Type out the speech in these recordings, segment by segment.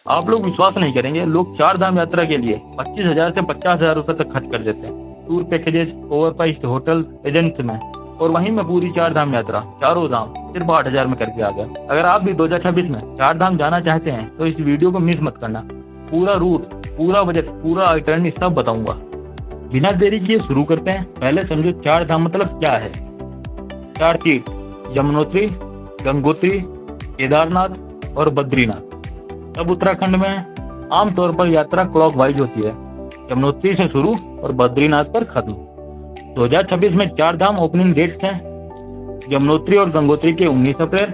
आप लोग विश्वास नहीं करेंगे, लोग 4 धाम यात्रा के लिए 25,000 से 50,000 रुपए तक खर्च कर देते हैं tour packages, over priced hotel, agents में। और वहीं मैं पूरी 4 धाम यात्रा, चारों धाम सिर्फ 8,000 में करके आ गया। अगर आप भी 2026 में 4 धाम जाना चाहते हैं तो इस वीडियो को मिस मत करना। पूरा रूट, पूरा बजट, पूरा आइटनरी सब बताऊंगा। बिना देरी किए शुरू करते हैं। पहले समझो 4 धाम मतलब क्या है। 4 तीर्थ, यमुनोत्री, गंगोत्री, केदारनाथ और बद्रीनाथ। अब उत्तराखंड में आमतौर पर यात्रा क्लॉकवाइज होती है, यमुनोत्री से शुरू और बद्रीनाथ पर खत्म। 2026 में 4 धाम ओपनिंग डेट्स हैं। यमुनोत्री और गंगोत्री के 19 अप्रैल,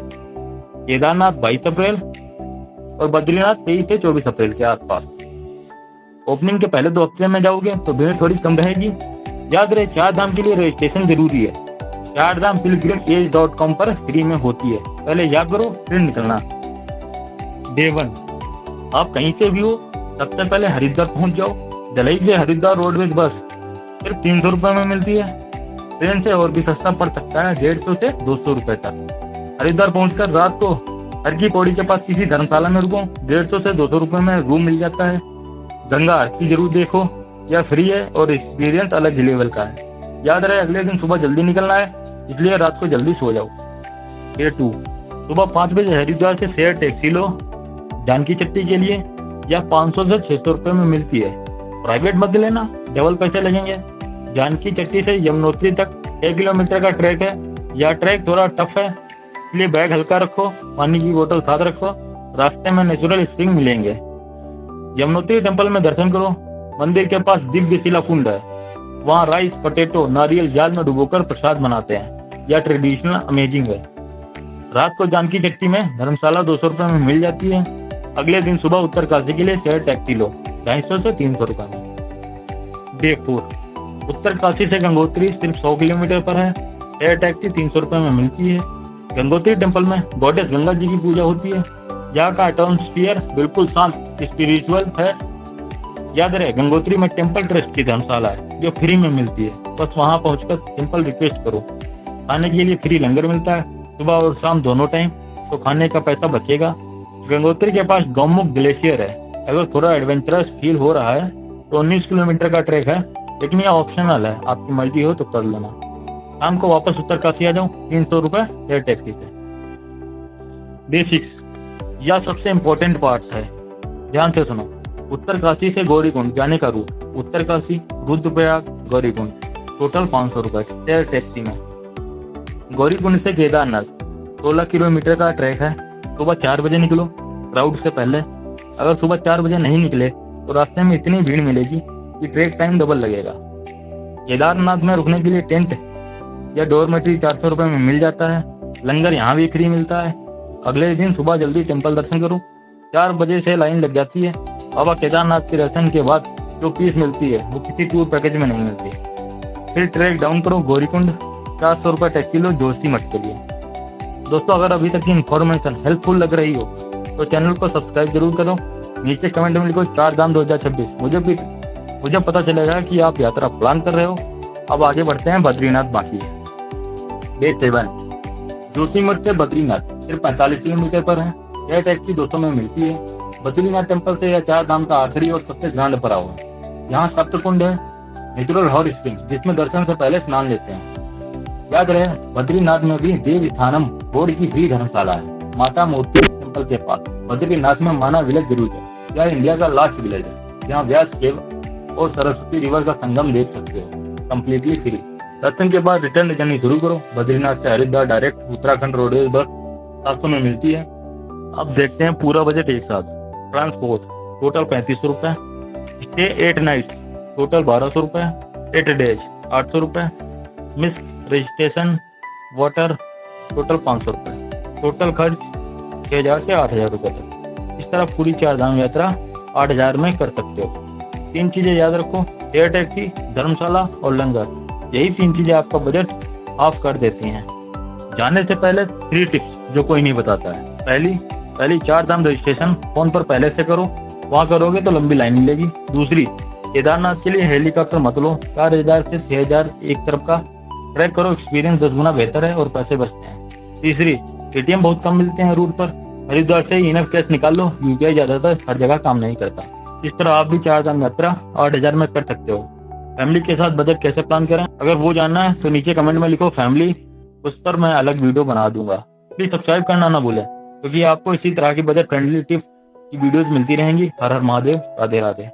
केदारनाथ 22 अप्रैल और बद्रीनाथ 23 से 24 अप्रैल के आसपास। ओपनिंग के पहले 2 हफ्ते में जाओगे तो भीड़ थोड़ी कम रहेगी। याद रहे 4 धाम के लिए रजिस्ट्रेशन जरूरी है। 4 धाम pilgrimage.com पर फ्री में होती है, पहले याद करो फिर निकलना। डे 1, आप कहीं से भी हो सबसे पहले हरिद्वार पहुंच जाओ। दलई से हरिद्वार रोडवेज बस सिर्फ 300 रुपए में मिलती है। ट्रेन से और भी सस्ता पड़ सकता है, 150 से 200 रुपए तक। हरिद्वार पहुंचकर रात को हर की पौड़ी के पास किसी धर्मशाला में रुको, 150 से 200 रुपए में रूम मिल जाता है। गंगा आरती जरूर देखो, यह फ्री है और एक्सपीरियंस अलग ही लेवल का है। याद रहे अगले दिन सुबह जल्दी निकलना है, इसलिए रात को जल्दी सो जाओ। डे 2, सुबह 5 बजे हरिद्वार से शेयर टैक्सी लो जानकी चट्टी के लिए। यह 500 से 600 रुपए में मिलती है। प्राइवेट मत लेना, डबल पैसे लगेंगे। जानकी चट्टी से यमुनोत्री तक 1 किलोमीटर का ट्रैक है। यह ट्रैक थोड़ा टफ है, इसलिए बैग हल्का रखो, पानी की बोतल साथ रखो। रास्ते में नेचुरल स्प्रिंग मिलेंगे। यमुनोत्री टेम्पल में दर्शन करो। मंदिर के पास दिव्य शिला कुंड है, वहाँ राइस, पटेटो, नारियल जाल में डुबोकर प्रसाद बनाते हैं। यह ट्रेडिशनल अमेजिंग है। रात को जानकी चट्टी में धर्मशाला 200 रुपए में मिल जाती है। अगले दिन सुबह उत्तरकाशी के लिए शेयर टैक्सी लो, 250 से 300 रुपए में। डे 4, उत्तरकाशी से गंगोत्री सिर्फ 100 किलोमीटर पर है। शेयर टैक्सी 300 रुपए में मिलती है। गंगोत्री टेम्पल में गॉडेस गंगा जी की पूजा होती है। यहाँ का एटमॉस्फियर बिल्कुल शांत स्पिरिचुअल है। याद रहे गंगोत्री में टेम्पल ट्रस्ट की धर्मशाला है जो फ्री में मिलती है। बस वहां पहुंचकर सिंपल रिक्वेस्ट करो। खाने के लिए फ्री लंगर मिलता है सुबह और शाम दोनों टाइम, तो खाने का पैसा बचेगा। गंगोत्री के पास गौमुख ग्लेशियर है। अगर थोड़ा एडवेंचरस फील हो रहा है तो 19 किलोमीटर का ट्रैक है, लेकिन यह ऑप्शनल है, आपकी मर्जी हो तो कर लेना। शाम को वापस उत्तरकाशी आ जाओ, 300 रुपए एयर टैक्सी से। डे 6, यह सबसे इम्पोर्टेंट पार्ट है, ध्यान से सुनो। उत्तरकाशी से गौरीकुंड जाने का रूट, उत्तरकाशी, रुद्रप्रयाग, गौरीकुंड, टोटल 500 रुपए शेयर टैक्सी में। गौरीकुंड से केदारनाथ 16 किलोमीटर का ट्रैक है। सुबह 4 बजे निकलो, क्राउड से पहले। अगर सुबह 4 बजे नहीं निकले तो रास्ते में इतनी भीड़ मिलेगी कि ट्रैक टाइम डबल लगेगा। केदारनाथ में रुकने के लिए टेंट या डोरमेट्री 400 रुपए में मिल जाता है। लंगर यहाँ भी फ्री मिलता है। अगले दिन सुबह जल्दी टेम्पल दर्शन करो, 4 बजे से लाइन लग जाती है। बाबा केदारनाथ के दर्शन के बाद जो फीस मिलती है वो किसी टूर पैकेज में नहीं मिलती। फिर ट्रैक डाउन करो गौरीकुंड, 400 रुपए टैक्सी लो जोशीमठ के लिए। दोस्तों, अगर अभी तक की इन्फॉर्मेशन हेल्पफुल लग रही हो तो चैनल को सब्सक्राइब जरूर करो। नीचे कमेंट में लिखो 4 धाम 2026, मुझे पता चलेगा कि आप यात्रा प्लान कर रहे हो। अब आगे बढ़ते हैं बद्रीनाथ बाकी। डे 7, जोशीमठ से बद्रीनाथ सिर्फ 45 किलोमीटर पर है। यह टैक्सी 200 में मिलती है। बद्रीनाथ टेम्पल से यह 4 धाम का आखिरी और सबसे ग्रांड पड़ाव है। यहाँ सप्तकुंड है, नेचुरल हॉट स्प्रिंग जिसमें दर्शन से पहले स्नान लेते हैं। याद रहे बद्रीनाथ में भी देवीथानम बोर्ड की भी धर्मशाला है, माता मूर्ति टेम्पल के पास। बद्रीनाथ में माना विलेज जरूर है। यह इंडिया का लास्ट विलेज है जहाँ व्यास केव और सरस्वती रिवर का संगम देख सकते हो, कम्प्लीटली फ्री। दर्शन के बाद रिटर्न जर्नी शुरू करो। बद्रीनाथ से Haridwar direct Uttarakhand roadways bus 700 में मिलती है। अब देखते हैं पूरा बजट एक साथ। ट्रांसपोर्ट टोटल 3500 रुपए, स्टे 8 नाइट टोटल 1200 रुपए, 8 डेज 800 रुपए, मिस रजिस्ट्रेशन, वाटर टोटल 500 रुपए, टोटल खर्च 6000 से 8000 रुपए तक। इस तरह पूरी 4 धाम यात्रा 8000 में कर सकते हो। 3 चीजें याद रखो, एयर टैक्सी, धर्मशाला और लंगर। यही 3 चीजें आपका बजट ऑफ कर देती हैं। जाने से पहले 3 टिप्स जो कोई नहीं बताता है। पहली 4 धाम रजिस्ट्रेशन फोन पर पहले से करो, वहाँ करोगे तो लंबी लाइन मिलेगी। दूसरी, केदारनाथ के लिए हेलीकॉप्टर मत लो, 4000 से 6000 एक तरफ का ट्रैक करो, एक्सपीरियंस 10 गुना बेहतर है और पैसे बचते हैं। तीसरी, एटीएम बहुत कम मिलते हैं रूट पर, हरिद्वार से इनफ कैश निकाल लो, यूपीआई ज्यादातर हर जगह काम नहीं करता। इस तरह आप भी 4 धाम यात्रा 8,000 में कर सकते हो। फैमिली के साथ बजट कैसे प्लान करें, अगर वो जानना है तो नीचे कमेंट में लिखो फैमिली, उस पर मैं अलग वीडियो बना दूंगा। प्लीज सब्सक्राइब करना ना भूलें, क्योंकि आपको इसी तरह की बजट फ्रेंडली टिप्स की वीडियोस मिलती रहेंगी। हर हर महादेव, राधे राधे।